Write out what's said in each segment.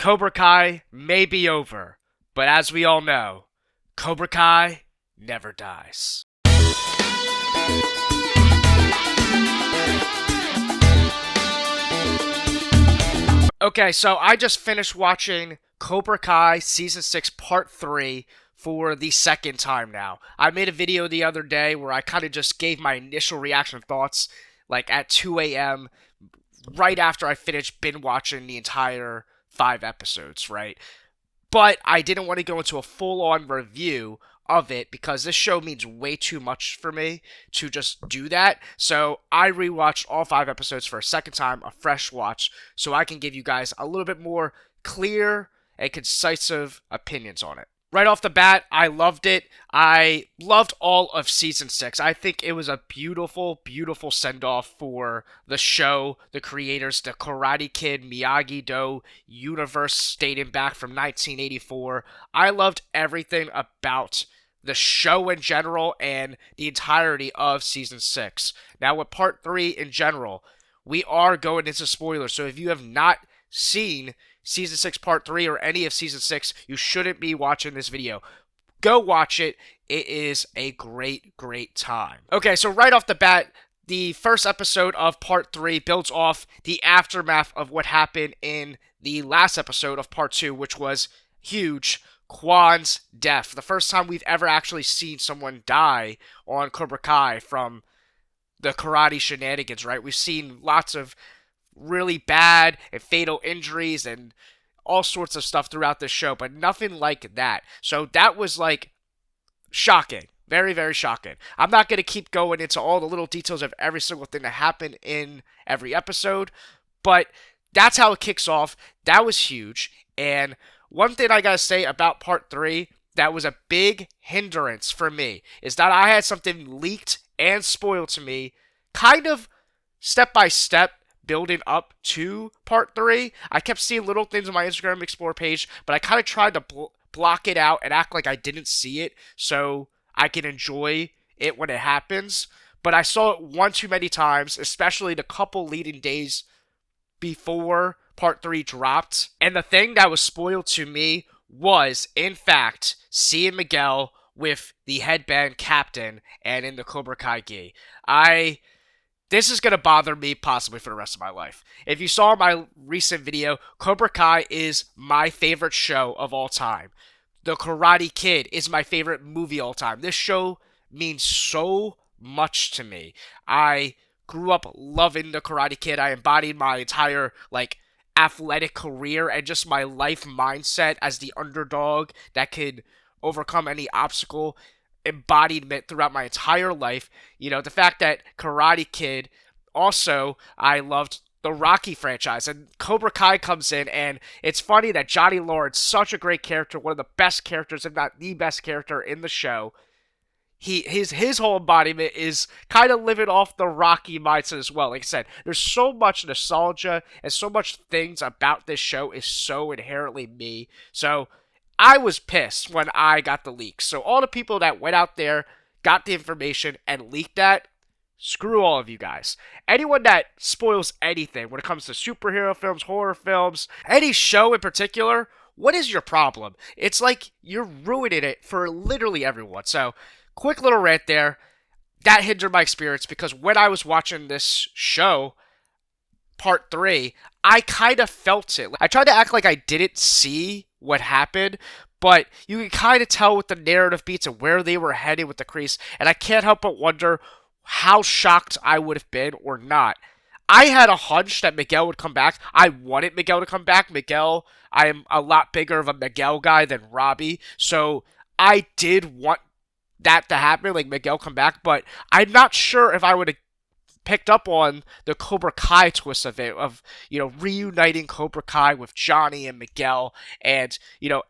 Cobra Kai may be over, but as we all know, Cobra Kai never dies. Okay, so I just finished watching Cobra Kai Season 6 Part 3 for the second time now. I made a video the other day where I kind of just gave my initial reaction thoughts, like at 2 a.m., right after I finished binge watching the entire 5 episodes, right? But I didn't want to go into a full-on review of it because this show means way too much for me to just do that. So I rewatched all 5 episodes for a second time, a fresh watch, so I can give you guys a little bit more clear and concise opinions on it. Right off the bat, I loved it. I loved all of Season 6. I think it was a beautiful, beautiful send-off for the show, the creators, the Karate Kid Miyagi-Do universe dating back from 1984. I loved everything about the show in general and the entirety of Season 6. Now, with Part 3 in general, we are going into spoilers, so if you have not seen Season 6 Part 3 or any of Season 6, you shouldn't be watching this video. Go watch it. It is a great, great time. Okay, so right off the bat, the first episode of Part 3 builds off the aftermath of what happened in the last episode of Part 2, which was huge. Kwan's death. The first time we've ever actually seen someone die on Cobra Kai from the karate shenanigans, right? We've seen lots of really bad and fatal injuries and all sorts of stuff throughout this show, but nothing like that. So that was like shocking. Very, very shocking. I'm not going to keep going into all the little details of every single thing that happened in every episode, but that's how it kicks off. That was huge. And one thing I got to say about Part 3 that was a big hindrance for me is that I had something leaked and spoiled to me kind of step by step building up to Part 3. I kept seeing little things on my Instagram Explore page, but I kind of tried to block it out and act like I didn't see it so I can enjoy it when it happens. But I saw it one too many times, especially the couple leading days before Part 3 dropped. And the thing that was spoiled to me was, in fact, seeing Miguel with the headband captain and in the Cobra Kai gi. This is going to bother me possibly for the rest of my life. If you saw my recent video, Cobra Kai is my favorite show of all time. The Karate Kid is my favorite movie of all time. This show means so much to me. I grew up loving the Karate Kid. I embodied my entire, athletic career and just my life mindset as the underdog that could overcome any obstacle. Embodiment throughout my entire life. You know, the fact that Karate Kid, also, I loved the Rocky franchise, and Cobra Kai comes in, and it's funny that Johnny Lawrence, such a great character, one of the best characters, if not the best character in the show, his whole embodiment is kind of living off the Rocky mindset as well. Like I said, there's so much nostalgia, and so much things about this show is so inherently me. So I was pissed when I got the leaks. So all the people that went out there, got the information, and leaked that, screw all of you guys. Anyone that spoils anything when it comes to superhero films, horror films, any show in particular, what is your problem? It's like you're ruining it for literally everyone. So, quick little rant there. That hindered my experience because when I was watching this show, Part 3, I kind of felt it. I tried to act like I didn't see what happened, but you can kind of tell with the narrative beats and where they were heading with the crease, and I can't help but wonder how shocked I would have been or not. I had a hunch that Miguel would come back. I wanted Miguel to come back. Miguel, I am a lot bigger of a Miguel guy than Robbie, so I did want that to happen, like Miguel come back, but I'm not sure if I would have picked up on the Cobra Kai twist of it, of, reuniting Cobra Kai with Johnny and Miguel and,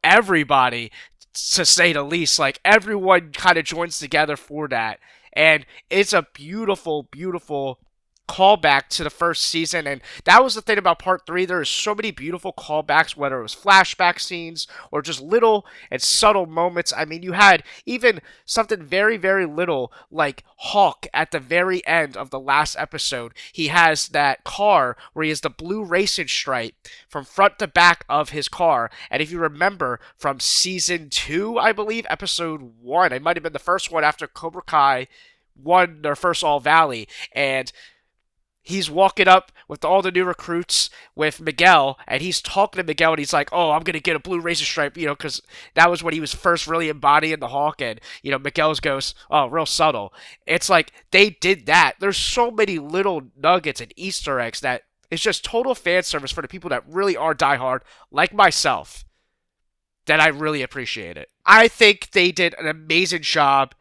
everybody, to say the least. Like, everyone kind of joins together for that. And it's a beautiful, beautiful callback to the first season, and that was the thing about part three. There is so many beautiful callbacks, whether it was flashback scenes or just little and subtle moments. I mean, you had even something very, very little like Hawk at the very end of the last episode. He has that car where he has the blue racing stripe from front to back of his car. And if you remember from season 2, I believe, episode 1, it might have been the first one after Cobra Kai won their first All Valley, and he's walking up with all the new recruits with Miguel, and he's talking to Miguel, and he's like, "Oh, I'm gonna get a blue razor stripe," because that was when he was first really embodying the Hawk, and Miguel goes, "Oh, real subtle." It's like they did that. There's so many little nuggets and Easter eggs that it's just total fan service for the people that really are diehard, like myself, that I really appreciate it. I think they did an amazing job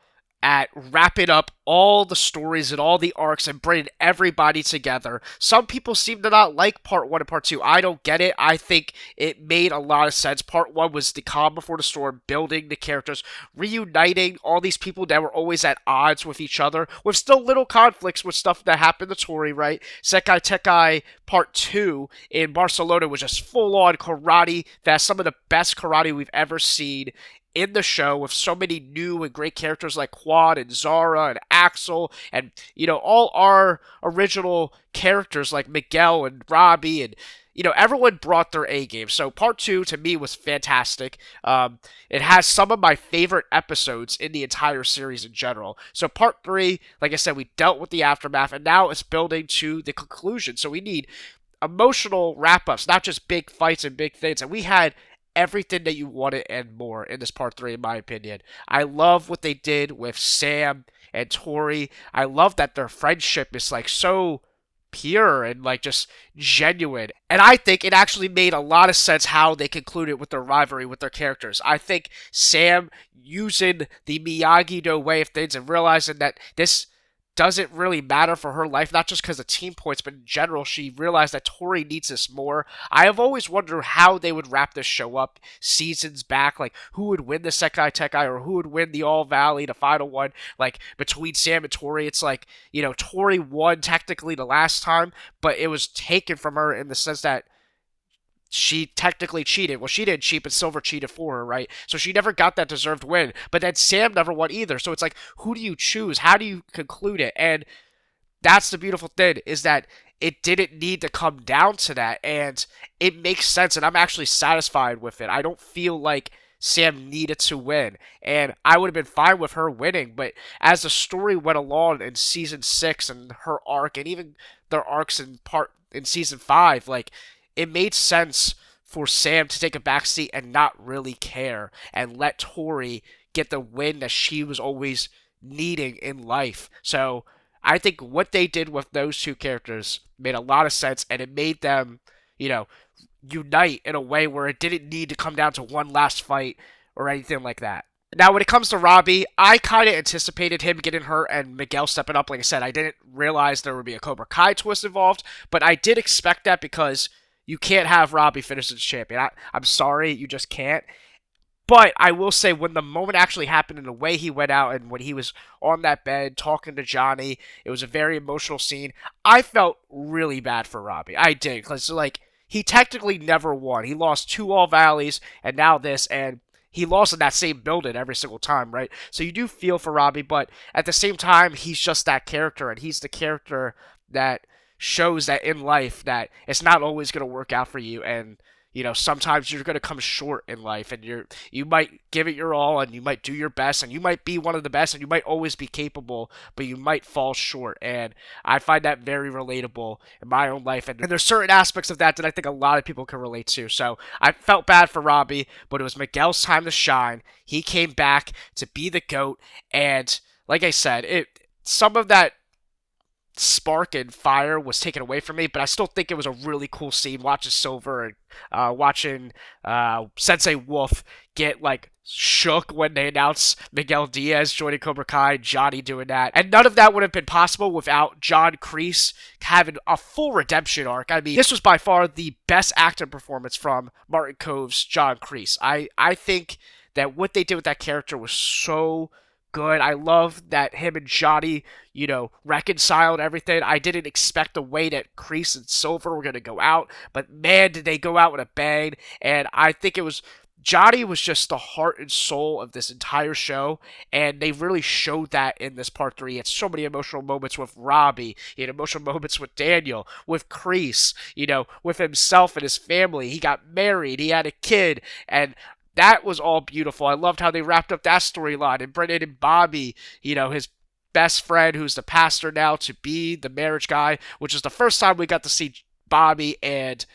at wrapping up all the stories and all the arcs and bringing everybody together. Some people seem to not like part 1 and part 2. I don't get it. I think it made a lot of sense. Part 1 was the calm before the storm, building the characters, reuniting all these people that were always at odds with each other, with still little conflicts with stuff that happened to Tori, right? Sekai Tekai part 2 in Barcelona was just full-on karate. That's some of the best karate we've ever seen in the show, with so many new and great characters like Quad and Zara and Axel, and all our original characters like Miguel and Robbie, and everyone brought their A game. So part 2 to me was fantastic. It has some of my favorite episodes in the entire series in general. So part 3, like I said, we dealt with the aftermath, and now it's building to the conclusion. So we need emotional wrap-ups, not just big fights and big things. And we had everything that you wanted and more in this part 3, in my opinion. I love what they did with Sam and Tori. I love that their friendship is like so pure and like just genuine. And I think it actually made a lot of sense how they concluded with their rivalry with their characters. I think Sam using the Miyagi-Do way of things and realizing that this doesn't really matter for her life, not just because of team points, but in general, she realized that Tori needs this more. I have always wondered how they would wrap this show up seasons back, like who would win the Sekai Tekai or who would win the All Valley, the final one, like between Sam and Tori. It's like, Tori won technically the last time, but it was taken from her in the sense that she technically cheated. Well, she didn't cheat, but Silver cheated for her, right? So she never got that deserved win. But then Sam never won either. So it's like, who do you choose? How do you conclude it? And that's the beautiful thing, is that it didn't need to come down to that. And it makes sense, and I'm actually satisfied with it. I don't feel like Sam needed to win. And I would have been fine with her winning. But as the story went along in season 6 and her arc, and even their arcs in season 5, like, it made sense for Sam to take a backseat and not really care and let Tori get the win that she was always needing in life. So I think what they did with those two characters made a lot of sense, and it made them, unite in a way where it didn't need to come down to one last fight or anything like that. Now, when it comes to Robbie, I kind of anticipated him getting hurt and Miguel stepping up. Like I said, I didn't realize there would be a Cobra Kai twist involved, but I did expect that because you can't have Robbie finish as champion. I'm sorry, you just can't. But I will say, when the moment actually happened and the way he went out and when he was on that bed talking to Johnny, it was a very emotional scene. I felt really bad for Robbie. I did, because he technically never won. He lost 2 All Valleys and now this, and he lost in that same building every single time, right? So you do feel for Robbie, but at the same time, he's just that character, and he's the character that shows that in life that it's not always going to work out for you, and sometimes you're going to come short in life, and you might give it your all, and you might do your best, and you might be one of the best, and you might always be capable, but you might fall short. And I find that very relatable in my own life, and there's certain aspects of that I think a lot of people can relate to. So I felt bad for Robbie, but it was Miguel's time to shine. He came back to be the GOAT, and like I said, some of that spark and fire was taken away from me, but I still think it was a really cool scene watching Silver and watching Sensei Wolf get shook when they announced Miguel Diaz joining Cobra Kai, Johnny doing that. And none of that would have been possible without John Kreese having a full redemption arc. I mean, this was by far the best acting performance from Martin Kove's John Kreese. I think that what they did with that character was so good. I love that him and Johnny, reconciled everything. I didn't expect the way that Kreese and Silver were going to go out, but man, did they go out with a bang. And I think it was Johnny was just the heart and soul of this entire show, and they really showed that in this part three. It's so many emotional moments with Robbie, emotional moments with Daniel, with Kreese, with himself and his family. He got married, he had a kid, and that was all beautiful. I loved how they wrapped up that storyline, and Brendan and Bobby, his best friend who's the pastor now to be the marriage guy, which is the first time we got to see Bobby and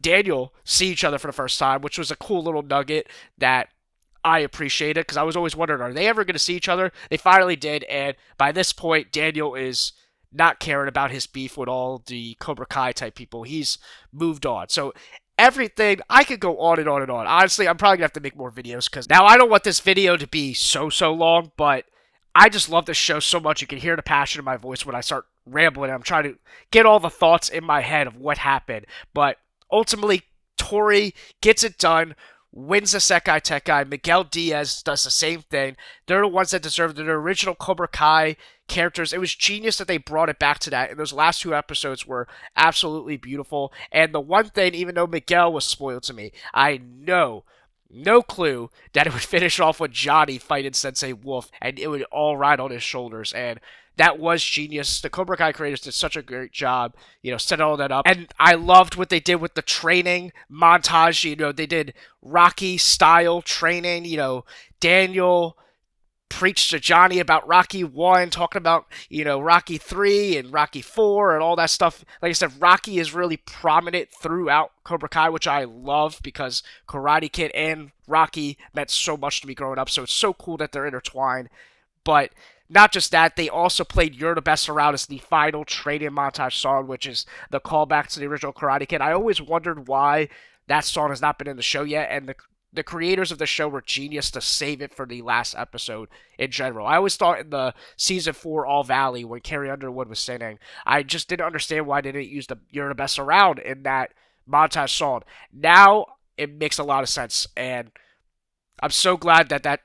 Daniel see each other for the first time, which was a cool little nugget that I appreciated because I was always wondering, are they ever going to see each other? They finally did, and by this point, Daniel is not caring about his beef with all the Cobra Kai type people. He's moved on. So everything, I could go on and on and on. Honestly, I'm probably going to have to make more videos because now I don't want this video to be so long, but I just love this show so much. You can hear the passion in my voice when I start rambling. I'm trying to get all the thoughts in my head of what happened. But ultimately, Tori gets it done, wins the Sekai Tekai. Miguel Diaz does the same thing. They're the ones that deserve the original Cobra Kai characters. It was genius that they brought it back to that. And those last two episodes were absolutely beautiful. And the one thing, even though Miguel was spoiled to me, I know no clue that it would finish off with Johnny fighting Sensei Wolf, and it would all ride on his shoulders. And that was genius. The Cobra Kai creators did such a great job, setting all that up. And I loved what they did with the training montage. They did Rocky style training. Daniel preached to Johnny about Rocky 1, talking about, Rocky 3 and Rocky 4 and all that stuff. Like I said, Rocky is really prominent throughout Cobra Kai, which I love because Karate Kid and Rocky meant so much to me growing up. So it's so cool that they're intertwined. But not just that, they also played You're the Best Around as the final training montage song, which is the callback to the original Karate Kid. I always wondered why that song has not been in the show yet, and the creators of the show were genius to save it for the last episode in general. I always thought in the season 4 All Valley when Carrie Underwood was singing, I just didn't understand why they didn't use the You're the Best Around in that montage song. Now it makes a lot of sense, and I'm so glad that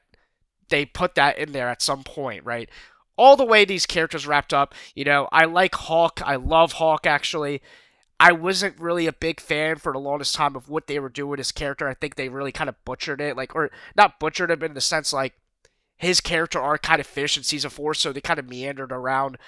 they put that in there at some point, right? All the way these characters wrapped up, I like Hawk. I love Hawk, actually. I wasn't really a big fan for the longest time of what they were doing with his character. I think they really kind of butchered it, or not butchered it, but in the sense his character arc kind of finished in season 4, so they kind of meandered around,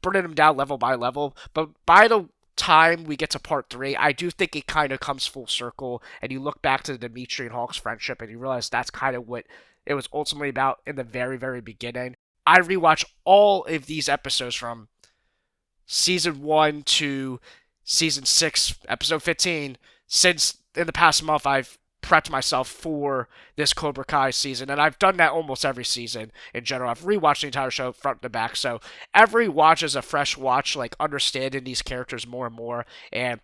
bringing him down level by level. But by the time we get to part 3, I do think it kind of comes full circle, and you look back to Dimitri and Hawk's friendship, and you realize that's kind of what it was ultimately about in the very, very beginning. I rewatch all of these episodes from season 1 to season 6, episode 15, since in the past month I've prepped myself for this Cobra Kai season, and I've done that almost every season in general. I've rewatched the entire show front to back, so every watch is a fresh watch, understanding these characters more and more. And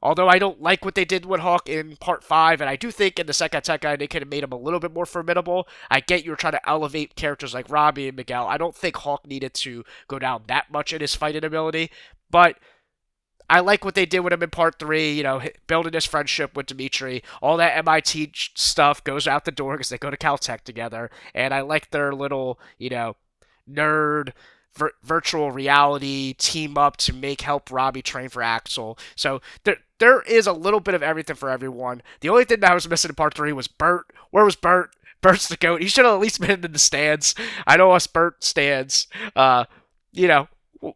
although I don't like what they did with Hawk in part 5, and I do think in the Sekai Tekai they could have made him a little bit more formidable, I get you were trying to elevate characters like Robbie and Miguel. I don't think Hawk needed to go down that much in his fighting ability, but I like what they did with him in part 3, building his friendship with Dimitri. All that MIT stuff goes out the door because they go to Caltech together. And I like their little, nerd virtual reality team up to help Robbie train for Axel. So there is a little bit of everything for everyone. The only thing that I was missing in part 3 was Bert. Where was Bert? Bert's the GOAT. He should have at least been in the stands. I know us Bert stands.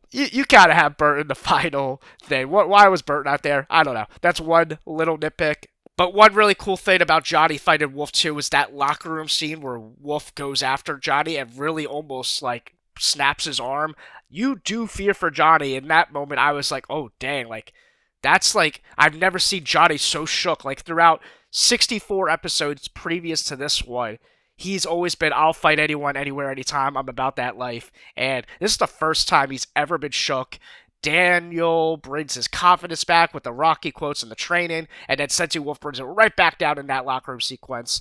You gotta have Bert in the final thing. Why was Bert not there? I don't know. That's one little nitpick. But one really cool thing about Johnny fighting Wolf 2 was that locker room scene where Wolf goes after Johnny and really almost snaps his arm. You do fear for Johnny. In that moment, I was like, oh dang, that's I've never seen Johnny so shook. Throughout 64 episodes previous to this one, he's always been, I'll fight anyone, anywhere, anytime. I'm about that life. And this is the first time he's ever been shook. Daniel brings his confidence back with the Rocky quotes and the training, and then Sensei Wolf brings it right back down in that locker room sequence,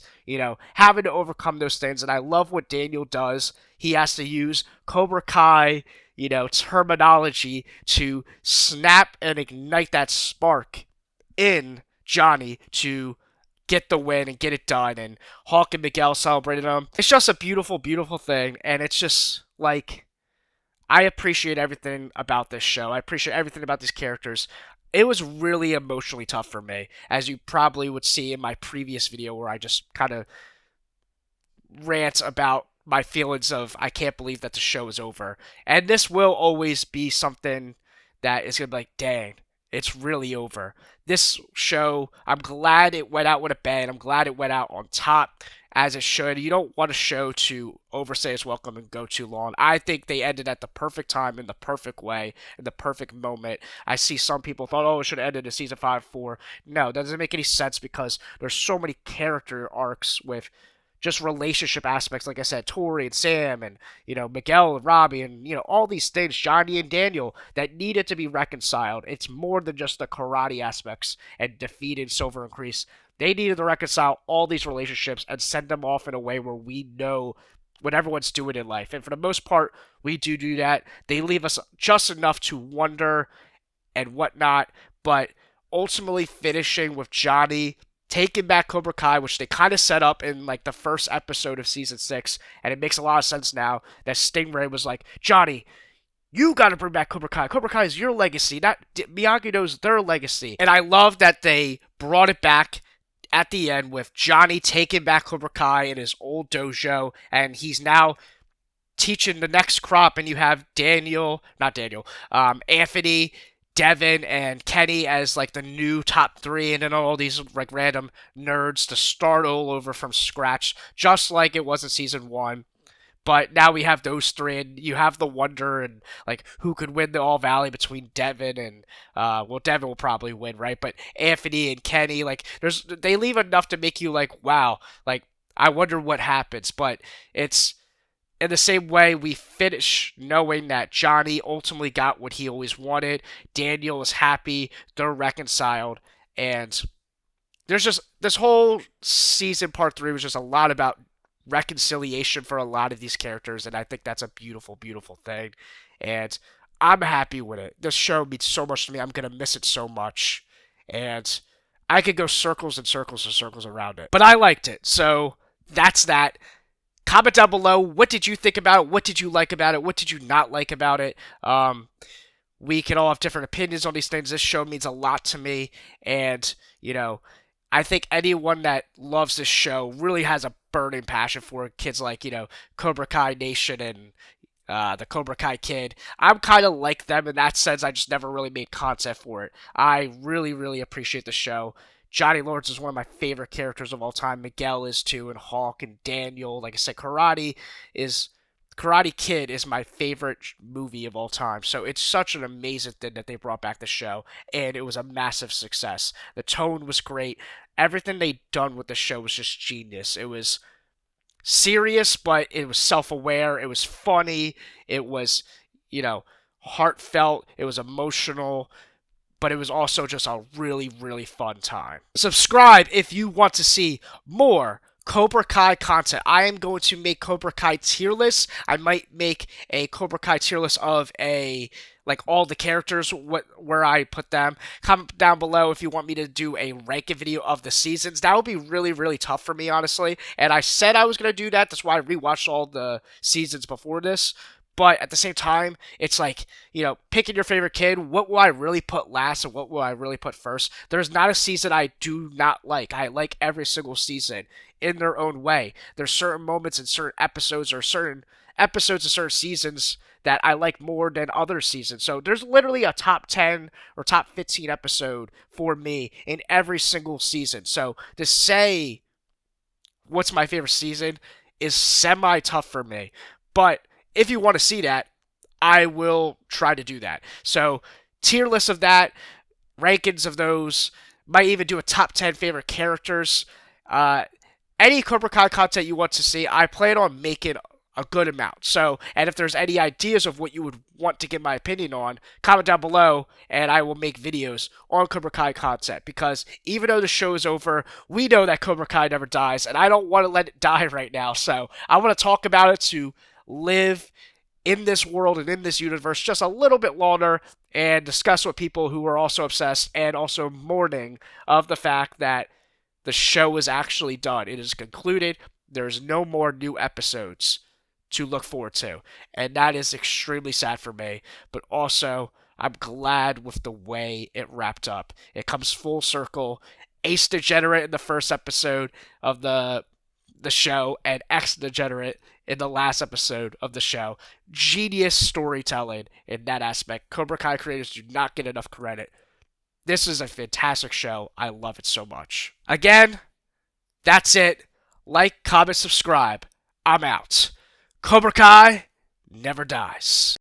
having to overcome those things. And I love what Daniel does. He has to use Cobra Kai, terminology to snap and ignite that spark in Johnny to get the win and get it done. And Hawk and Miguel celebrated them. It's just a beautiful, beautiful thing. And it's just like, I appreciate everything about this show. I appreciate everything about these characters. It was really emotionally tough for me, as you probably would see in my previous video where I just kind of rant about my feelings of I can't believe that the show is over. And this will always be something that is going to be like, dang, it's really over. This show, I'm glad it went out with a bang. I'm glad it went out on top as it should. You don't want a show to overstay its welcome and go too long. I think they ended at the perfect time, in the perfect way, in the perfect moment. I see some people thought, oh, it should have ended in season 5, 4. No, that doesn't make any sense because there's so many character arcs with just relationship aspects, like I said, Tori and Sam, and Miguel and Robbie, and all these things, Johnny and Daniel, that needed to be reconciled. It's more than just the karate aspects and defeating Silver and Kreese. They needed to reconcile all these relationships and send them off in a way where we know what everyone's doing in life. And for the most part, we do that. They leave us just enough to wonder and whatnot, but ultimately finishing with Johnny taking back Cobra Kai, which they kind of set up in like the first episode of season 6, and it makes a lot of sense now that Stingray was like, Johnny, you got to bring back Cobra Kai. Cobra Kai is your legacy, not Miyagi Do's their legacy. And I love that they brought it back at the end with Johnny taking back Cobra Kai in his old dojo, and he's now teaching the next crop, and you have Anthony, Devin, and Kenny as like the new top 3, and then all these like random nerds to start all over from scratch, just like it was in season 1. But now we have those 3, and you have the wonder and like who could win the All Valley between Devin and Devin will probably win, right? But Anthony and Kenny, like they leave enough to make you like, wow, like I wonder what happens. But it's in the same way, we finish knowing that Johnny ultimately got what he always wanted. Daniel is happy. They're reconciled. And there's just this whole season, part 3, was just a lot about reconciliation for a lot of these characters. And I think that's a beautiful, beautiful thing. And I'm happy with it. This show means so much to me. I'm going to miss it so much. And I could go circles and circles and circles around it. But I liked it. So that's that. Comment down below, what did you think about it? What did you like about it? What did you not like about it? We can all have different opinions on these things. This show means a lot to me. And, I think anyone that loves this show really has a burning passion for it. Kids like, Cobra Kai Nation and the Cobra Kai Kid. I'm kind of like them in that sense. I just never really made content for it. I really, really appreciate the show. Johnny Lawrence is one of my favorite characters of all time. Miguel is too, and Hawk and Daniel. Like I said, Karate Kid is my favorite movie of all time. So it's such an amazing thing that they brought back the show, and it was a massive success. The tone was great. Everything they done with the show was just genius. It was serious, but it was self-aware. It was funny. It was, heartfelt. It was emotional, but it was also just a really, really fun time. Subscribe if you want to see more Cobra Kai content. I am going to make Cobra Kai tier lists. I might make a Cobra Kai tier list of all the characters, where I put them. Comment down below if you want me to do a ranking video of the seasons. That would be really, really tough for me, honestly. And I said I was going to do that. That's why I rewatched all the seasons before this. But at the same time, it's like, picking your favorite kid, what will I really put last and what will I really put first? There's not a season I do not like. I like every single season in their own way. There's certain moments in certain episodes or certain episodes of certain seasons that I like more than other seasons. So there's literally a top 10 or top 15 episode for me in every single season. So to say what's my favorite season is semi-tough for me. But if you want to see that, I will try to do that. So, tier list of that, rankings of those, might even do a top 10 favorite characters. Any Cobra Kai content you want to see, I plan on making a good amount. So, and if there's any ideas of what you would want to get my opinion on, comment down below, and I will make videos on Cobra Kai content. Because even though the show is over, we know that Cobra Kai never dies, and I don't want to let it die right now. So, I want to talk about it to live in this world and in this universe just a little bit longer and discuss with people who are also obsessed and also mourning of the fact that The show is actually done. It is concluded. There's no more new episodes to look forward to. And that is extremely sad for me. But also, I'm glad with the way it wrapped up. It comes full circle. Ace Degenerate in the first episode of the show and X Degenerate in the last episode of the show. Genius storytelling in that aspect. Cobra Kai creators do not get enough credit. This is a fantastic show. I love it so much. Again, that's it. Like, comment, subscribe. I'm out. Cobra Kai never dies.